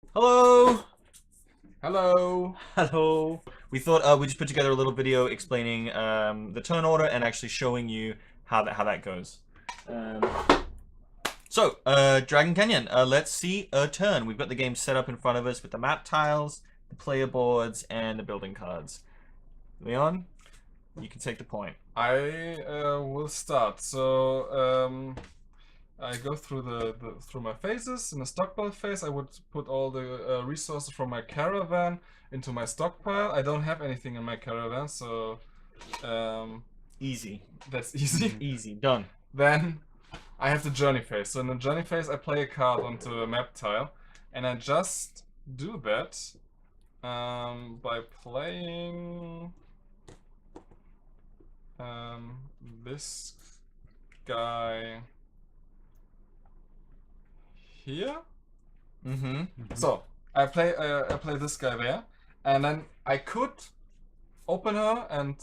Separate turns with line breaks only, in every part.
Hello!
Hello.
Hello! We thought we'd just put together a little video explaining the turn order and actually showing you how that goes. Um, Dragon Canyon, let's see a turn. We've got the game set up in front of us with the map tiles, the player boards, and the building cards. Leon, you can take the point.
I will start. I go through through my phases. In the stockpile phase, I would put all the resources from my caravan into my stockpile. I don't have anything in my caravan, so
Easy.
that's easy.
Easy. Done.
Then I have the journey phase. So in the journey phase, I play a card onto a map tile, and I just do that by playing this guy here.
Mm-hmm.
So I play this guy there, and then I could open her and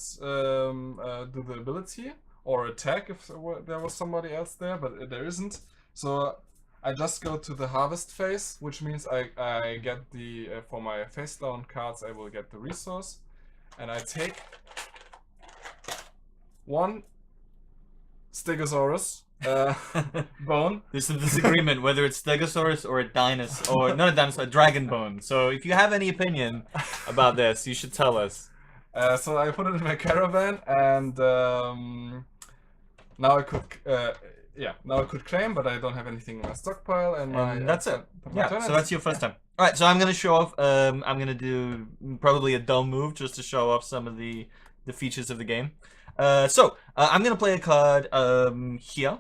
do the ability or attack if there was somebody else there, but there isn't. So I just go to the harvest phase, which means I get the for my face down cards I will get the resource, and I take one Stegosaurus bone.
There's some disagreement whether it's Stegosaurus or a dinosaur, or not a dinosaur, a dragon bone. So if you have any opinion about this, you should tell us.
So I put it in my caravan, and now I could, now I could claim, but I don't have anything in my stockpile, and
That's it. Yeah,
turn
so
is-
that's your first time. All right, so I'm gonna show off. I'm gonna do probably a dull move just to show off some of the features of the game. I'm gonna play a card here.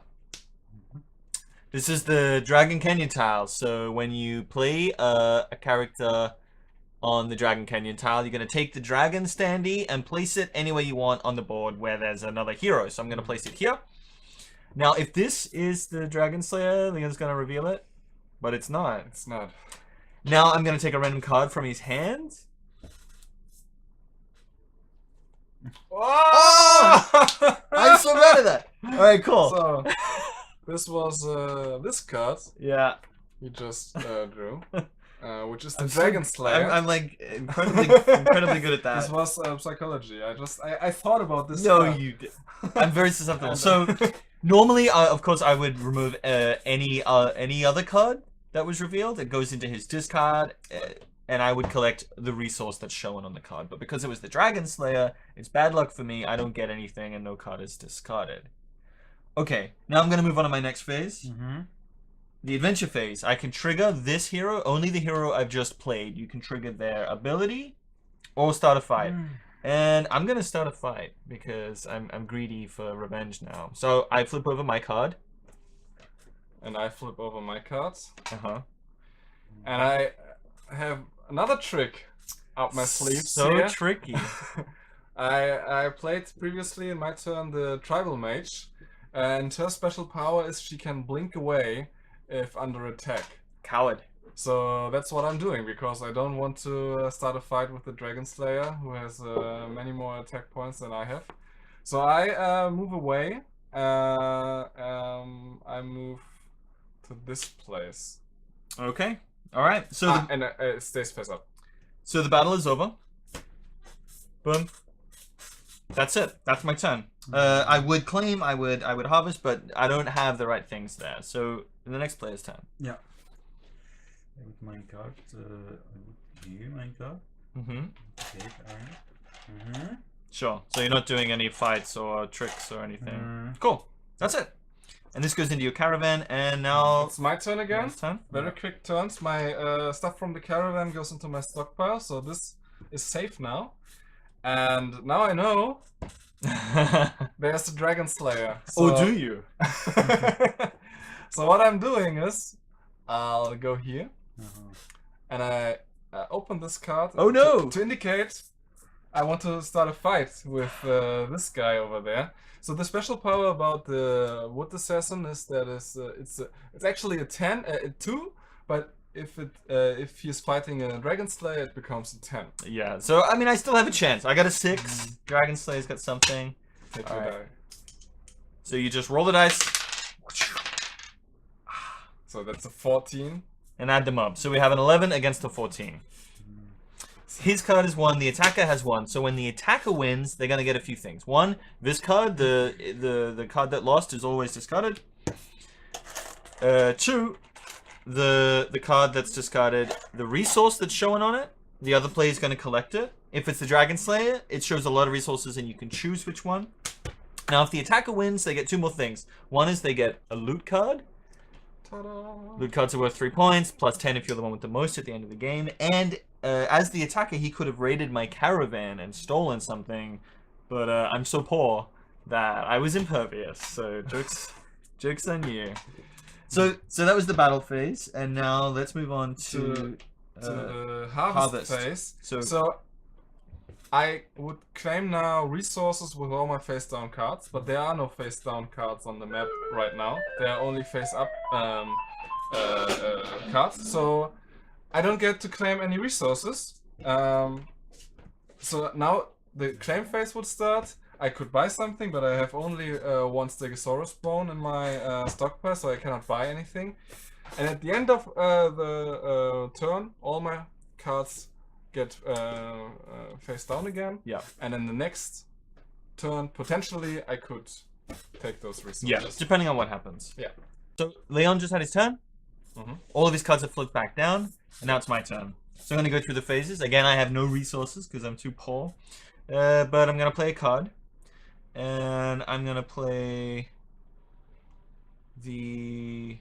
This is the Dragon Canyon tile. So when you play a character on the Dragon Canyon tile, you're gonna take the dragon standee and place it anywhere you want on the board where there's another hero. So I'm gonna place it here. Now, if this is the Dragon Slayer, Leon's gonna reveal it, but it's not.
It's not.
Now I'm gonna take a random card from his hand.
Oh!
I'm so bad at that. All right, cool.
So this was this card
Yeah,
you just drew, which is the
I'm so-
Dragon Slayer.
I'm like incredibly good at that.
This was psychology. I thought about this.
No,
card.
you did. I'm very susceptible.
And,
So normally, of course, I would remove any other card that was revealed. It goes into his discard, and I would collect the resource that's shown on the card. But because it was the Dragon Slayer, it's bad luck for me. I don't get anything, and no card is discarded. Okay, now I'm gonna move on to my next phase. The adventure phase. I can trigger this hero, only the hero I've just played. You can trigger their ability or start a fight. And I'm gonna start a fight because I'm greedy for revenge now. So I flip over my card.
and I flip over my cards,
Uh-huh.
and I have another trick up my sleeve.
So
here.
tricky.
I played previously in my turn the Tribal Mage, and her special power is she can blink away if under attack.
Coward.
So that's what I'm doing, because I don't want to start a fight with the Dragon Slayer, who has many more attack points than I have. So I move away. I move to this place.
Okay. Alright. So the,
And it stays face up.
so the battle is over. Boom. That's it. That's my turn. I would claim I would harvest, but I don't have the right things there. So the next player's turn.
Ja. With my card, I would view my card.
Mm-hmm.
Take iron.
Sure. So you're not doing any fights or tricks or anything.
Mm.
Cool. That's it. And this goes into your caravan, and now
It's my turn again.
next turn.
Very quick turns. My stuff from the caravan goes into my stockpile, so this is safe now. And now I know there's the Dragon Slayer.
Oh,
So-
do you?
So what I'm doing is, I'll go here, and I open this card.
Oh, no!
To indicate I want to start a fight with this guy over there. So the special power about the Wood Assassin is that it's actually a 2, but if he's fighting a Dragon Slayer, it becomes a 10.
Yeah. So I mean, I still have a chance. I got a 6. Dragon Slayer's got something.
Take your
Alright.
die.
So you just roll the dice.
So that's a 14.
and add them up. So we have an 11 against a 14. His card is 1, the attacker has 1. So when the attacker wins, they're going to get a few things. 1, this card, the card that lost is always discarded. 2, the card that's discarded, the resource that's shown on it, the other player is going to collect it. If it's the Dragon Slayer, it shows a lot of resources and you can choose which one. Now, if the attacker wins, they get 2 more things. One is they get a loot card.
Ta-da!
Loot cards are worth 3 points, plus 10 if you're the one with the most at the end of the game. And as the attacker, he could have raided my caravan and stolen something, but I'm so poor that I was impervious. So jokes on you. So that was the battle phase, and now let's move on to
the harvest phase. So I would claim now resources with all my face down cards, but there are no face down cards on the map right now. There are only face up cards. So I don't get to claim any resources. So now the claim phase would start. I could buy something, but I have only 1 Stegosaurus bone in my stockpile, so I cannot buy anything. And at the end of the turn, all my cards get face down again.
Yeah.
And in the next turn, potentially, I could take those resources.
Yeah, depending on what happens.
Yeah.
So Leon just had his turn.
Mhm.
All of his cards are flipped back down, and now it's my turn. So I'm going to go through the phases. Again, I have no resources because I'm too poor. But I'm going to play a card. And I'm going to play the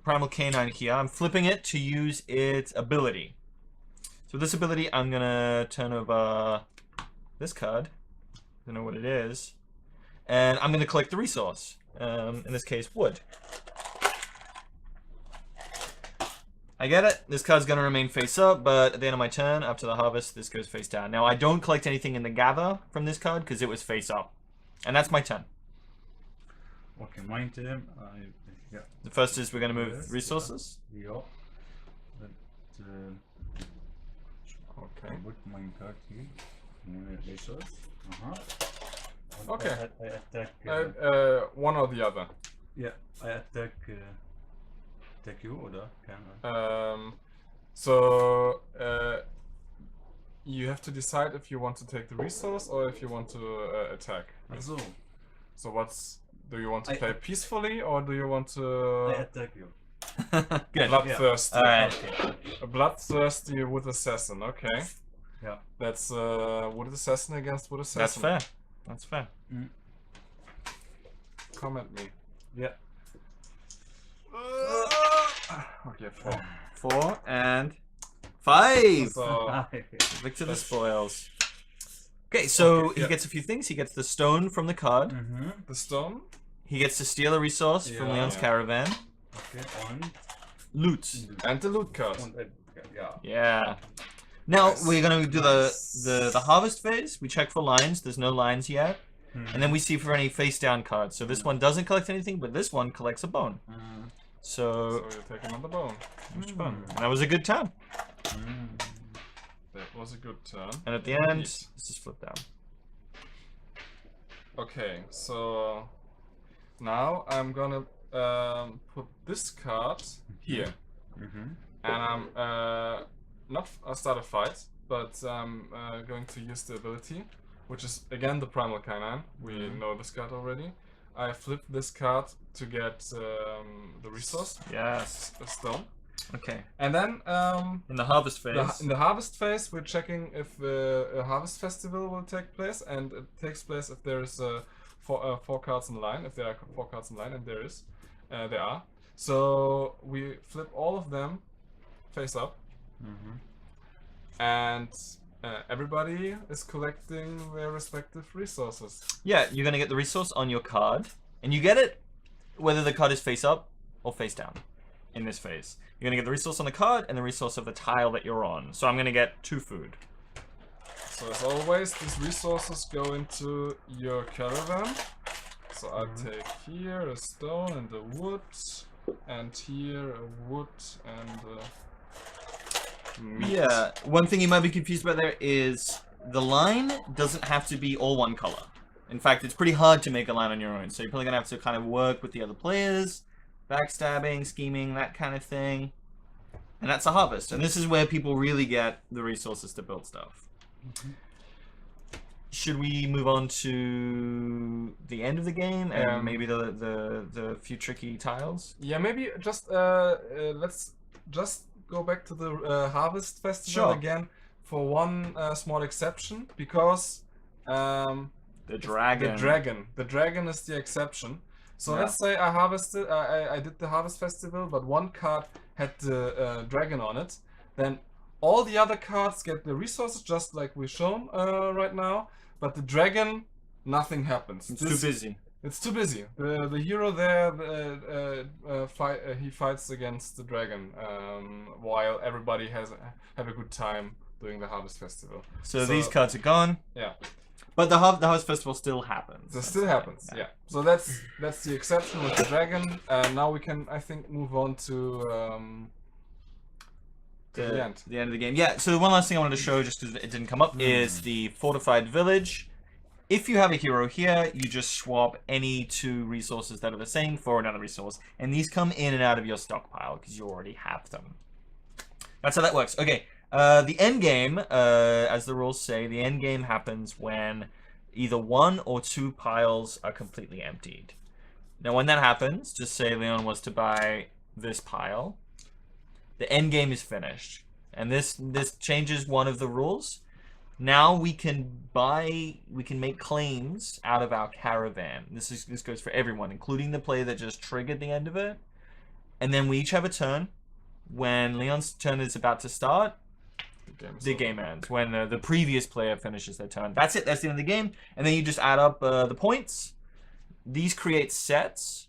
Primal Canine here. I'm flipping it to use its ability. So this ability, I'm going to turn over this card. Don't know what it is. And I'm going to collect the resource. In this case, wood. I get it. This card's going to remain face up, but at the end of my turn, after the harvest, this goes face down. Now, I don't collect anything in the gather from this card because it was face up. And that's my turn.
Okay, my turn. Yeah.
The first is we're going to move
Yes,
resources.
Yeah. But,
Okay.
put my card here. Resource.
Okay.
I attack.
One or the other.
Yeah, I attack. Attack you, oder? Can
So you have to decide if you want to take the resource or if you want to attack.
Also,
So do you want to
I-
play peacefully or do you want
I
to
attack you.
Good.
bloodthirsty?
Alright.
A bloodthirsty wood assassin. Okay.
Yeah.
That's wood assassin against wood
That's
assassin.
fair. That's fair.
Come at me.
Yeah.
Okay, 4.
4 and 5.
So
Victor the spoils. Okay, so
Okay,
he
yeah.
gets a few things. He gets the stone from the card.
the stone.
He gets to steal a resource from
Yeah.
Leon's caravan.
Okay, und.
Loot.
And the loot card.
Und, yeah.
Yeah. Now
Nice.
we're gonna do
Nice.
the harvest phase. We check for lines. There's no lines yet, and then we see for any face down cards. So this one doesn't collect anything, but this one collects a bone.
So
So
you take another bone.
which bone? And that was a good turn.
That was a good turn.
And at the end,
Indeed.
let's just flip down.
Okay, so now I'm gonna put this card here, and I'm not start a fight, but I'm going to use the ability, which is again the Primal Canine. We know this card already. I flip this card to get the resource,
Yes.
the stone,
Okay.
and then
In the harvest phase.
in the harvest phase, we're checking if a harvest festival will take place, and it takes place if there is four cards in line. If there are 4 cards in line, and there is, there are. So we flip all of them face up, and everybody is collecting their respective resources.
Yeah, you're gonna get the resource on your card, and you get it whether the card is face up or face down in this phase. You're gonna get the resource on the card and the resource of the tile that you're on. So I'm gonna get 2 food.
So as always, these resources go into your caravan. So I take here a stone and a wood, and here a wood and meat.
Yeah, one thing you might be confused about there is the line doesn't have to be all one color. In fact, it's pretty hard to make a line on your own, so you're probably gonna have to kind of work with the other players. backstabbing, scheming, that kind of thing. And that's a harvest. And this is where people really get the resources to build stuff. Should we move on to the end of the game and maybe the few tricky tiles?
Yeah, maybe just let's just go back to the Harvest Festival
Sure.
again for one small exception, because
The dragon.
the dragon is the exception. So
Yeah.
let's say I harvested, I did the Harvest Festival, but one card had the dragon on it. Then all the other cards get the resources, just like we've shown right now. But the dragon, nothing happens.
It's too busy.
It's too busy. The hero there, he fights against the dragon, while everybody have a good time doing the Harvest Festival.
So these cards are gone.
Yeah.
But the Harvest Festival still happens.
This still happens, yeah. So that's the exception with the dragon. Now we can, I think, move on to the end.
The end of the game. Yeah, so one last thing I wanted to show, just because it didn't come up, is the Fortified Village. If you have a hero here, you just swap any two resources that are the same for another resource. And these come in and out of your stockpile, because you already have them. That's how that works. Okay, the end game, as the rules say, the end game happens when either one or two piles are completely emptied. Now, when that happens, just say Leon was to buy this pile, the end game is finished. And this changes one of the rules. Now we can make claims out of our caravan. This goes for everyone, including the player that just triggered the end of it. And then we each have a turn. When Leon's turn is about to start, the game ends. When the previous player finishes their turn. That's it. That's the end of the game. And then you just add up the points. These create sets.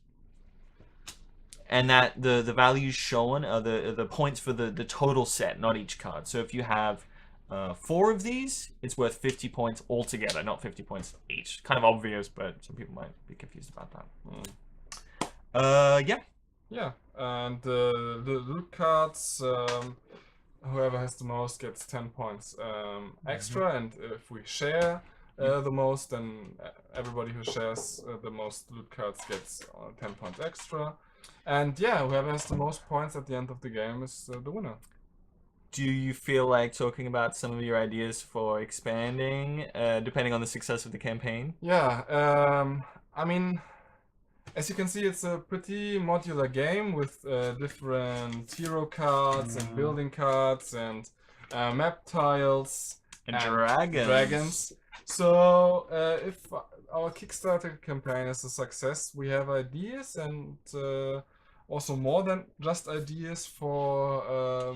And that the values shown are the points for the total set, not each card. So if you have 4 of these, it's worth 50 points altogether, not 50 points each. Kind of obvious, but some people might be confused about that. Yeah.
Yeah, and the loot cards, whoever has the most gets 10 points extra, and if we share the most, then everybody who shares the most loot cards gets 10 points extra. And yeah, whoever has the most points at the end of the game is the winner.
Do you feel like talking about some of your ideas for expanding, depending on the success of the campaign?
Yeah, I mean, as you can see, it's a pretty modular game with different hero cards and building cards and map tiles
And dragons.
So if our Kickstarter campaign is a success, we have ideas and also more than just ideas for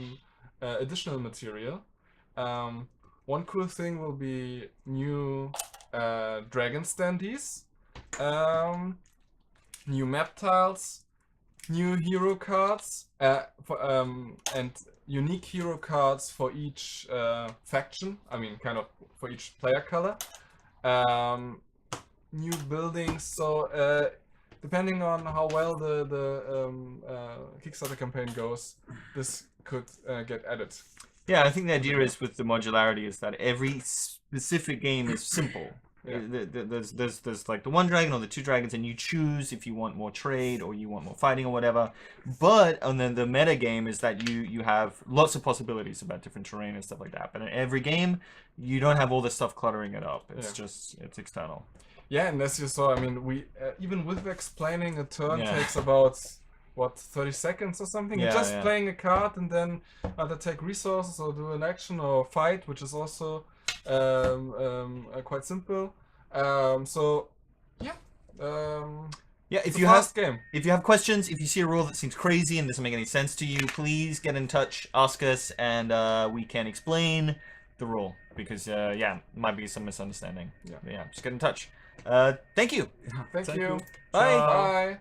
additional material. One cool thing will be new dragon standees, new map tiles, new hero cards, and unique hero cards for each faction. I mean, kind of for each player color. New buildings. So depending on how well the Kickstarter campaign goes, this could get added.
Yeah, I think the idea is with the modularity is that every specific game is simple.
Yeah.
There's like the one dragon or the two dragons, and you choose if you want more trade or you want more fighting or whatever. But and then the meta game is that you have lots of possibilities about different terrain and stuff like that. But in every game, you don't have all this stuff cluttering it up. It's just it's external.
Yeah, and as you saw, I mean, we even with explaining a turn
Yeah.
takes about what 30 seconds or something.
Yeah,
Just
yeah.
playing a card and then either take resources or do an action or fight, which is also quite simple. So yeah,
Yeah,
it's
if
a
you have
fast game.
if you have questions, if you see a rule that seems crazy and doesn't make any sense to you, please get in touch, ask us, and we can explain the rule because yeah, might be some misunderstanding.
Yeah.
But yeah, just get in touch. Thank you.
Thank
Thank
you.
you.
Bye.
Bye.